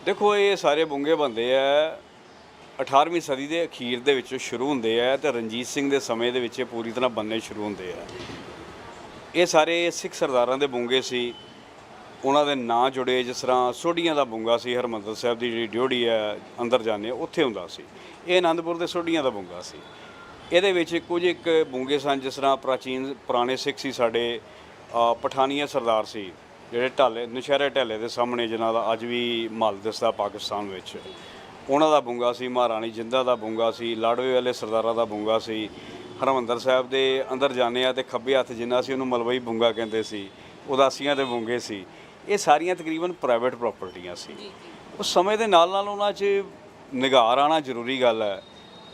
ਦੇਖੋ, ਇਹ ਸਾਰੇ ਬੂੰਗੇ ਬੰਦੇ ਆ 18ਵੀਂ ਸਦੀ ਦੇ ਅਖੀਰ ਦੇ ਵਿੱਚ ਸ਼ੁਰੂ ਹੁੰਦੇ ਆ ਤੇ ਰਣਜੀਤ ਸਿੰਘ ਦੇ ਸਮੇਂ ਦੇ ਵਿੱਚ ਪੂਰੀ ਤਰ੍ਹਾਂ ਬੰਨੇ ਸ਼ੁਰੂ ਹੁੰਦੇ ਆ। ਇਹ ਸਾਰੇ ਸਿੱਖ ਸਰਦਾਰਾਂ ਦੇ ਬੂੰਗੇ ਸੀ, ਉਹਨਾਂ ਦੇ ਨਾਂ ਜੁੜੇ। ਜਿਸ ਤਰ੍ਹਾਂ ਸੋਢੀਆਂ ਦਾ ਬੂੰਗਾ ਸੀ, ਹਰਿਮੰਦਰ ਸਾਹਿਬ ਦੀ ਜਿਹੜੀ ਡਿਓੜੀ ਹੈ ਅੰਦਰ ਜਾਂਦੇ ਉੱਥੇ ਹੁੰਦਾ ਸੀ। ਇਹ ਆਨੰਦਪੁਰ ਦੇ ਸੋਢੀਆਂ ਦਾ ਬੂੰਗਾ ਸੀ। ਇਹਦੇ ਵਿੱਚ ਕੁਝ ਇੱਕ ਬੂੰਗੇ ਸਨ, ਜਿਸ ਤਰ੍ਹਾਂ ਪ੍ਰਾਚੀਨ ਪੁਰਾਣੇ ਸਿੱਖ ਸੀ ਸਾਡੇ, ਪਠਾਨੀਆ ਸਰਦਾਰ ਸੀ ਜਿਹੜੇ ਢਾਲੇ ਨੁਸ਼ਹਿਰੇ ਢਾਲੇ ਦੇ ਸਾਹਮਣੇ, ਜਿਨ੍ਹਾਂ ਦਾ ਅੱਜ ਵੀ ਮਹੱਲ ਦਿਸਦਾ ਪਾਕਿਸਤਾਨ ਵਿੱਚ, ਉਹਨਾਂ ਦਾ ਬੂੰਗਾ ਸੀ। ਮਹਾਰਾਣੀ ਜਿੰਦਾ ਦਾ ਬੂੰਗਾ ਸੀ। ਲਾੜਵੇ ਵਾਲੇ ਸਰਦਾਰਾਂ ਦਾ ਬੂੰਗਾ ਸੀ। ਹਰਿਮੰਦਰ ਸਾਹਿਬ ਦੇ ਅੰਦਰ ਜਾਂਦੇ ਆ ਤੇ ਖੱਬੇ ਹੱਥ ਜਿੰਨਾ ਸੀ ਉਹਨੂੰ ਮਲਵਈ ਬੂੰਗਾ ਕਹਿੰਦੇ ਸੀ। ਉਦਾਸੀਆਂ ਦੇ ਬੂੰਗੇ ਸੀ। ਇਹ ਸਾਰੀਆਂ ਤਕਰੀਬਨ ਪ੍ਰਾਈਵੇਟ ਪ੍ਰਾਪਰਟੀਆਂ ਸੀ। ਉਸ ਸਮੇਂ ਦੇ ਨਾਲ ਨਾਲ ਉਹਨਾਂ 'ਚ ਨਿਗਾਰ ਆਉਣਾ ਜ਼ਰੂਰੀ ਗੱਲ ਹੈ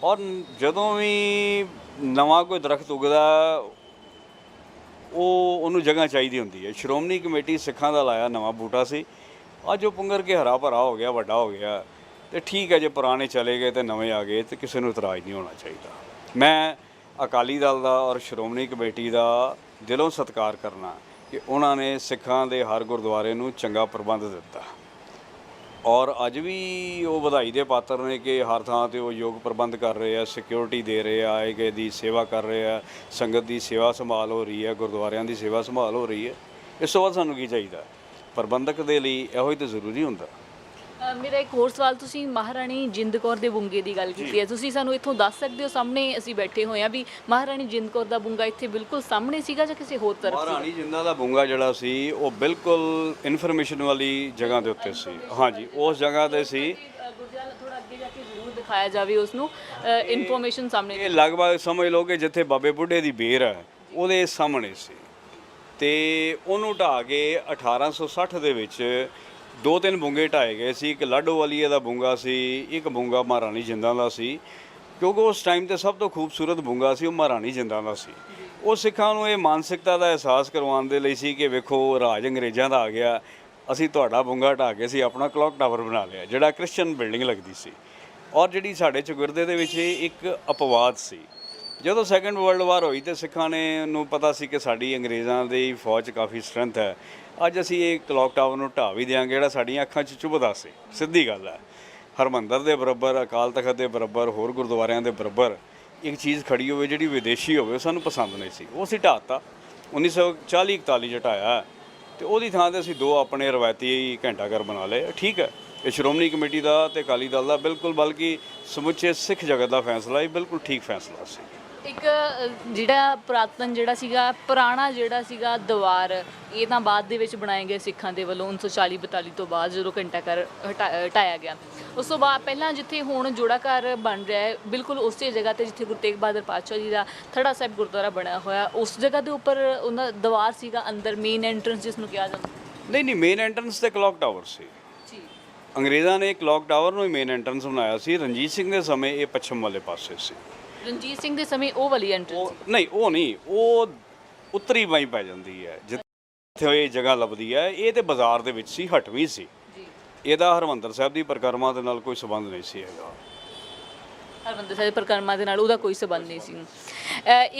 ਔਰ ਜਦੋਂ ਵੀ ਨਵਾਂ ਕੋਈ ਦਰਖਤ ਉੱਗਦਾ ਉਹਨੂੰ ਜਗ੍ਹਾ ਚਾਹੀਦੀ ਹੁੰਦੀ ਹੈ। ਸ਼੍ਰੋਮਣੀ ਕਮੇਟੀ ਸਿੱਖਾਂ ਦਾ ਲਾਇਆ ਨਵਾਂ ਬੂਟਾ ਸੀ। ਅੱਜ ਉਹ ਪੁੰਗਰ ਕੇ ਹਰਾ ਭਰਾ ਹੋ ਗਿਆ, ਵੱਡਾ ਹੋ ਗਿਆ ਤੇ ਠੀਕ ਹੈ। ਜੇ ਪੁਰਾਣੇ ਚਲੇ ਗਏ ਤੇ ਨਵੇਂ ਆ ਗਏ ਤੇ ਕਿਸੇ ਨੂੰ ਇਤਰਾਜ਼ ਨਹੀਂ ਹੋਣਾ ਚਾਹੀਦਾ। ਮੈਂ ਅਕਾਲੀ ਦਲ ਦਾ ਔਰ ਸ਼੍ਰੋਮਣੀ ਕਮੇਟੀ ਦਾ ਦਿਲੋਂ ਸਤਿਕਾਰ ਕਰਨਾ ਕਿ ਉਹਨਾਂ ਨੇ ਸਿੱਖਾਂ ਦੇ ਹਰ ਗੁਰਦੁਆਰੇ ਨੂੰ ਚੰਗਾ ਪ੍ਰਬੰਧ ਦਿੱਤਾ ਔਰ ਅੱਜ ਵੀ ਉਹ ਵਧਾਈ ਦੇ ਪਾਤਰ ਨੇ ਕਿ ਹਰ ਥਾਂ 'ਤੇ ਉਹ ਯੋਗ ਪ੍ਰਬੰਧ ਕਰ ਰਹੇ ਆ, ਸਿਕਿਉਰਿਟੀ ਦੇ ਰਹੇ ਆ, ਆਏ ਗਏ ਦੀ ਸੇਵਾ ਕਰ ਰਹੇ ਆ, ਸੰਗਤ ਦੀ ਸੇਵਾ ਸੰਭਾਲ ਹੋ ਰਹੀ ਹੈ, ਗੁਰਦੁਆਰਿਆਂ ਦੀ ਸੇਵਾ ਸੰਭਾਲ ਹੋ ਰਹੀ ਹੈ। ਇਸ ਤੋਂ ਬਾਅਦ ਸਾਨੂੰ ਕੀ ਚਾਹੀਦਾ? ਪ੍ਰਬੰਧਕ ਦੇ ਲਈ ਇਹੋ ਹੀ ਤਾਂ ਜ਼ਰੂਰੀ ਹੁੰਦਾ। ਮੇਰਾ ਇੱਕ ਹੋਰ ਸਵਾਲ, ਤੁਸੀਂ ਮਹਾਰਾਣੀ ਜਿੰਦ ਕੌਰ ਦੇ ਬੁੰਗੇ ਦੀ ਗੱਲ ਕੀਤੀ ਹੈ, ਤੁਸੀਂ ਸਾਨੂੰ ਇੱਥੋਂ ਦੱਸ ਸਕਦੇ ਹੋ? ਸਾਹਮਣੇ ਅਸੀਂ ਬੈਠੇ ਹੋਏ ਹਾਂ, ਵੀ ਮਹਾਰਾਣੀ ਜਿੰਦ ਕੌਰ ਦਾ ਬੁੰਗਾ ਇੱਥੇ ਬਿਲਕੁਲ ਸਾਹਮਣੇ ਸੀਗਾ ਜਾਂ ਕਿਸੇ ਹੋਰ ਤਰਫ? ਮਹਾਰਾਣੀ ਜਿੰਦਾਂ ਦਾ ਬੁੰਗਾ ਜਿਹੜਾ ਸੀ ਉਹ ਬਿਲਕੁਲ ਇਨਫੋਰਮੇਸ਼ਨ ਵਾਲੀ ਜਗ੍ਹਾ ਦੇ ਉੱਤੇ ਸੀ। ਹਾਂਜੀ, ਉਸ ਜਗ੍ਹਾ 'ਤੇ ਸੀ। ਥੋੜਾ ਅੱਗੇ ਜਾ ਕੇ ਜ਼ਰੂਰ ਦਿਖਾਇਆ ਜਾਵੇ ਉਸ ਨੂੰ, ਇਨਫੋਰਮੇਸ਼ਨ ਸਾਹਮਣੇ। ਇਹ ਲਗਭਗ ਸਮਝ ਲਓ ਕਿ ਜਿੱਥੇ ਬਾਬੇ ਬੁੱਢੇ ਦੀ ਬੇਰ ਹੈ ਉਹਦੇ ਸਾਹਮਣੇ ਸੀ ਤੇ ਉਹਨੂੰ ਢਾਹ ਕੇ 1860 ਦੇ ਵਿੱਚ 2-3 ਬੁੰਗੇ ਢਾਏ ਗਏ ਸੀ। ਇੱਕ ਲਾਡੋਵਾਲੀਏ ਦਾ ਬੁੰਗਾ ਸੀ, ਇੱਕ ਬੁੰਗਾ ਮਹਾਰਾਣੀ ਜਿੰਦਾਂ ਦਾ ਸੀ, ਕਿਉਂਕਿ ਉਸ ਟਾਈਮ ਤੇ ਸਭ ਤੋਂ ਖੂਬਸੂਰਤ ਬੁੰਗਾ ਸੀ ਉਹ ਮਹਾਰਾਣੀ ਜਿੰਦਾਂ ਦਾ ਸੀ। ਉਹ ਸਿੱਖਾਂ ਨੂੰ ਇਹ ਮਾਨਸਿਕਤਾ ਦਾ ਅਹਿਸਾਸ ਕਰਵਾਉਣ ਦੇ ਲਈ ਸੀ ਕਿ ਵੇਖੋ ਰਾਜ ਅੰਗਰੇਜ਼ਾਂ ਦਾ ਆ ਗਿਆ, ਅਸੀਂ ਤੁਹਾਡਾ ਬੁੰਗਾ ਢਾਹ ਕੇ ਅਸੀਂ ਆਪਣਾ ਕਲੌਕ ਟਾਵਰ ਬਣਾ ਲਿਆ, ਜਿਹੜਾ ਕ੍ਰਿਸਚਨ ਬਿਲਡਿੰਗ ਲੱਗਦੀ ਸੀ। ਔਰ ਜਿਹੜੀ ਸਾਡੇ ਚੌਗਿਰਦੇ ਦੇ ਵਿੱਚ ਇੱਕ ਅਪਵਾਦ ਸੀ। ਜਦੋਂ ਸੈਕੰਡ ਵਰਲਡ ਵਾਰ ਹੋਈ ਤੇ ਸਿੱਖਾਂ ਨੇ ਨੂੰ ਪਤਾ ਸੀ ਕਿ ਸਾਡੀ ਅੰਗਰੇਜ਼ਾਂ ਦੀ ਫੌਜ 'ਚ ਕਾਫੀ ਸਟਰੈਂਥ ਹੈ, ਅੱਜ ਅਸੀਂ ਇਹ ਕਲੌਕ ਟਾਵਰ ਨੂੰ ਢਾਹ ਵੀ ਦਿਆਂਗੇ, ਜਿਹੜਾ ਸਾਡੀਆਂ ਅੱਖਾਂ 'ਚ ਚੁਭਦਾ ਸੀ। ਸਿੱਧੀ ਗੱਲ ਹੈ। ਹਰਮੰਦਰ ਦੇ ਬਰਾਬਰ, ਅਕਾਲ ਤਖਤ ਦੇ ਬਰਾਬਰ, ਹੋਰ ਗੁਰਦੁਆਰਿਆਂ ਦੇ ਬਰਾਬਰ ਇੱਕ ਚੀਜ਼ ਖੜੀ ਹੋਵੇ ਜਿਹੜੀ ਵਿਦੇਸ਼ੀ ਹੋਵੇ, ਉਹ ਸਾਨੂੰ ਪਸੰਦ ਨਹੀਂ ਸੀ। ਉਹ ਅਸੀਂ ਢਾਤਾ 1940-41 ਚ ਢਾਇਆ, ਤੇ ਉਹਦੀ ਥਾਂ ਤੇ ਅਸੀਂ ਦੋ ਆਪਣੇ ਰਵਾਇਤੀ ਘੰਟਾ ਘਰ ਬਣਾ ਲਏ। ਠੀਕ ਹੈ, ਇਹ ਸ਼੍ਰੋਮਣੀ ਕਮੇਟੀ ਦਾ ਤੇ ਅਕਾਲੀ ਦਲ ਦਾ ਬਿਲਕੁਲ, ਬਲਕਿ ਸਮੁੱਚੇ ਸਿੱਖ ਜਗਤ ਦਾ ਫੈਸਲਾ, ਇਹ ਬਿਲਕੁਲ ਠੀਕ ਫੈਸਲਾ ਸੀ। ਇੱਕ ਜਿਹੜਾ ਪੁਰਾਤਨ ਜਿਹੜਾ ਸੀਗਾ, ਪੁਰਾਣਾ ਜਿਹੜਾ ਸੀਗਾ ਦੀਵਾਰ, ਇਹ ਤਾਂ ਬਾਅਦ ਦੇ ਵਿੱਚ ਬਣਾਏ ਗਏ ਸਿੱਖਾਂ ਦੇ ਵੱਲੋਂ 1940-42 ਤੋਂ ਬਾਅਦ, ਜਦੋਂ ਘੰਟਾ ਘਰ ਹਟਾਇਆ ਗਿਆ। ਉਸ ਤੋਂ ਬਾਅਦ ਪਹਿਲਾਂ ਜਿੱਥੇ ਹੁਣ ਜੋੜਾ ਘਰ ਬਣ ਰਿਹਾ ਹੈ, ਬਿਲਕੁਲ ਉਸੇ ਜਗ੍ਹਾ ਤੇ ਜਿੱਥੇ ਗੁਰੂ ਤੇਗ ਬਹਾਦਰ ਪਾਤਸ਼ਾਹ ਜੀ ਦਾ ਥੜਾ ਸਾਹਿਬ ਗੁਰਦੁਆਰਾ ਬਣਿਆ ਹੋਇਆ, ਉਸ ਜਗ੍ਹਾ ਦੇ ਉੱਪਰ ਉਹਨਾਂ ਦੀਵਾਰ ਸੀਗਾ ਅੰਦਰ, ਮੇਨ ਐਂਟਰੈਂਸ ਜਿਸ ਨੂੰ ਕਿਹਾ ਜਾਂਦਾ। ਨਹੀਂ, ਮੇਨ ਐਂਟਰੈਂਸ ਤੇ ਕਲੌਕ ਟਾਵਰ ਸੀ। ਜੀ, ਅੰਗਰੇਜ਼ਾਂ ਨੇ ਕਲੌਕ ਟਾਵਰ ਨੂੰ ਹੀ ਮੇਨ ਐਂਟਰੈਂਸ ਬਣਾਇਆ ਸੀ। ਰਣਜੀਤ ਸਿੰਘ ਦੇ ਸਮੇਂ ਇਹ ਪੱਛਮ ਵਾਲੇ ਪਾਸੇ ਸੀ। ਰਣਜੀਤ ਸਿੰਘ ਦੇ ਸਮੇਂ ਉਹ ਵਾਲੀ ਐਂਟਰੈਂਸ ਨਹੀਂ, ਉਹ ਉੱਤਰੀ ਬਾਈ ਪੈ ਜਾਂਦੀ ਹੈ ਜਿੱਥੇ ਇਹ ਜਗ੍ਹਾ ਲੱਭਦੀ ਹੈ। ਇਹ ਤੇ ਬਾਜ਼ਾਰ ਦੇ ਵਿੱਚ ਸੀ, ਹਟਵੀਂ ਸੀ। ਜੀ, ਇਹਦਾ ਹਰਮੰਦਰ ਸਾਹਿਬ ਦੀ ਪਰਿਕਰਮਾ ਦੇ ਨਾਲ ਕੋਈ ਸੰਬੰਧ ਨਹੀਂ ਸੀ ਹੈਗਾ। ਹਰਮੰਦਰ ਸਾਹਿਬ ਪਰਿਕਰਮਾ ਦੇ ਨਾਲ ਉਹਦਾ ਕੋਈ ਸੰਬੰਧ ਨਹੀਂ ਸੀ।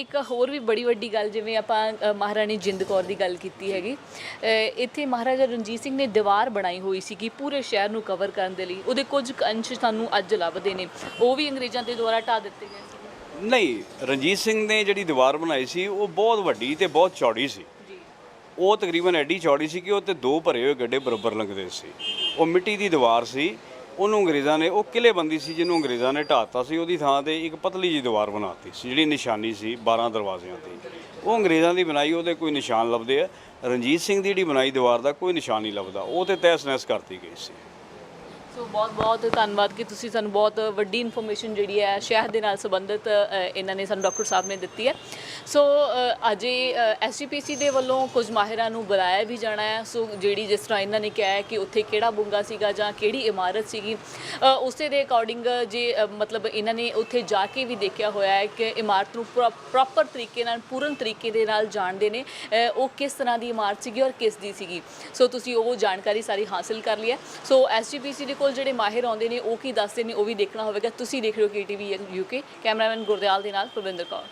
ਇੱਕ ਹੋਰ ਵੀ ਬੜੀ ਵੱਡੀ ਗੱਲ, ਜਿਵੇਂ ਆਪਾਂ ਮਹਾਰਾਣੀ ਜਿੰਦ ਕੌਰ ਦੀ ਗੱਲ ਕੀਤੀ ਹੈਗੀ, ਇੱਥੇ ਮਹਾਰਾਜਾ ਰਣਜੀਤ ਸਿੰਘ ਨੇ ਦੀਵਾਰ ਬਣਾਈ ਹੋਈ ਸੀ ਕਿ ਪੂਰੇ ਸ਼ਹਿਰ ਨੂੰ ਕਵਰ ਕਰਨ ਦੇ ਲਈ। ਉਹਦੇ ਕੁਝ ਅੰਸ਼ ਸਾਨੂੰ ਅੱਜ ਲੱਭਦੇ ਨੇ, ਉਹ ਵੀ ਅੰਗਰੇਜ਼ਾਂ ਦੇ ਦੁਆਰਾ ਢਾਹ ਦਿੱਤੇ ਗਏ ਸੀ। ਨਹੀਂ, ਰਣਜੀਤ ਸਿੰਘ ਨੇ ਜਿਹੜੀ ਦੀਵਾਰ ਬਣਾਈ ਸੀ ਉਹ ਬਹੁਤ ਵੱਡੀ ਤੇ ਬਹੁਤ ਚੌੜੀ ਸੀ। ਉਹ ਤਕਰੀਬਨ ਐਡੀ ਚੌੜੀ ਸੀ ਕਿ ਉਹ ਤੇ ਦੋ ਭਰੇ ਹੋਏ ਗੱਡੇ ਬਰਾਬਰ ਲੰਘਦੇ ਸੀ। ਉਹ ਮਿੱਟੀ ਦੀ ਦੀਵਾਰ ਸੀ। ਉਹਨੂੰ ਅੰਗਰੇਜ਼ਾਂ ਨੇ, ਉਹ ਕਿਲ੍ਹੇਬੰਦੀ ਸੀ ਜਿਹਨੂੰ ਅੰਗਰੇਜ਼ਾਂ ਨੇ ਢਾਹਤਾ ਸੀ, ਉਹਦੀ ਥਾਂ ਤੇ ਇੱਕ ਪਤਲੀ ਜਿਹੀ ਦੀਵਾਰ ਬਣਾਤੀ ਸੀ ਜਿਹੜੀ ਨਿਸ਼ਾਨੀ ਸੀ 12 ਦਰਵਾਜ਼ਿਆਂ ਦੀ। ਉਹ ਅੰਗਰੇਜ਼ਾਂ ਦੀ ਬਣਾਈ, ਉਹਦੇ ਕੋਈ ਨਿਸ਼ਾਨ ਲੱਭਦੇ ਆ। ਰਣਜੀਤ ਸਿੰਘ ਦੀ ਜਿਹੜੀ ਬਣਾਈ ਦੀਵਾਰ ਦਾ ਕੋਈ ਨਿਸ਼ਾਨ ਨਹੀਂ ਲੱਭਦਾ, ਉਹ ਤੇ ਤਹਿਸ ਨਹਿਸ ਕਰਤੀ ਗਈ ਸੀ। ਸੋ ਬਹੁਤ ਬਹੁਤ ਧੰਨਵਾਦ ਕਿ ਤੁਸੀਂ ਸਾਨੂੰ ਬਹੁਤ ਵੱਡੀ ਇਨਫੋਰਮੇਸ਼ਨ ਜਿਹੜੀ ਹੈ ਸ਼ਹਿਰ ਦੇ ਨਾਲ ਸੰਬੰਧਿਤ ਇਹਨਾਂ ਨੇ ਸਾਨੂੰ ਡਾਕਟਰ ਸਾਹਿਬ ਨੇ ਦਿੱਤੀ ਹੈ। ਸੋ ਅਜੇ ਐਸਜੀਪੀਸੀ ਦੇ ਵੱਲੋਂ ਕੁਝ ਮਾਹਿਰਾਂ ਨੂੰ ਬੁਲਾਇਆ ਵੀ ਜਾਣਾ ਹੈ। ਸੋ ਜਿਹੜੀ ਜਿਸ ਤਰ੍ਹਾਂ ਇਹਨਾਂ ਨੇ ਕਿਹਾ ਹੈ ਕਿ ਉੱਥੇ ਕਿਹੜਾ ਬੁੰਗਾ ਸੀਗਾ ਜਾਂ ਕਿਹੜੀ ਇਮਾਰਤ ਸੀਗੀ, ਉਸੇ ਦੇ ਅਕੋਰਡਿੰਗ ਜੇ ਮਤਲਬ ਇਹਨਾਂ ਨੇ ਉੱਥੇ ਜਾ ਕੇ ਵੀ ਦੇਖਿਆ ਹੋਇਆ ਹੈ ਕਿ ਇਮਾਰਤ ਨੂੰ ਪ੍ਰੋਪਰ ਤਰੀਕੇ ਨਾਲ, ਪੂਰਨ ਤਰੀਕੇ ਦੇ ਨਾਲ ਜਾਣਦੇ ਨੇ ਉਹ ਕਿਸ ਤਰ੍ਹਾਂ ਦੀ ਇਮਾਰਤ ਸੀਗੀ ਔਰ ਕਿਸ ਦੀ ਸੀਗੀ। ਸੋ ਤੁਸੀਂ ਉਹ ਜਾਣਕਾਰੀ ਸਾਰੀ ਹਾਸਿਲ ਕਰ ਲਈ ਹੈ। ਸੋ ਐਸਜੀਪੀਸੀ ਦੇ ਕੋਲ ਜਿਹੜੇ ਮਾਹਿਰ ਆਉਂਦੇ ਨੇ ਉਹ ਕੀ ਦੱਸਦੇ ਨੇ ਉਹ ਵੀ ਦੇਖਣਾ ਹੋਵੇਗਾ। ਤੁਸੀਂ ਦੇਖ ਰਹੇ ਹੋ KTV UK। ਕੈਮਰਾਮੈਨ ਗੁਰਦਿਆਲ ਦੇ ਨਾਲ ਪ੍ਰਵਿੰਦਰ ਕੌਰ।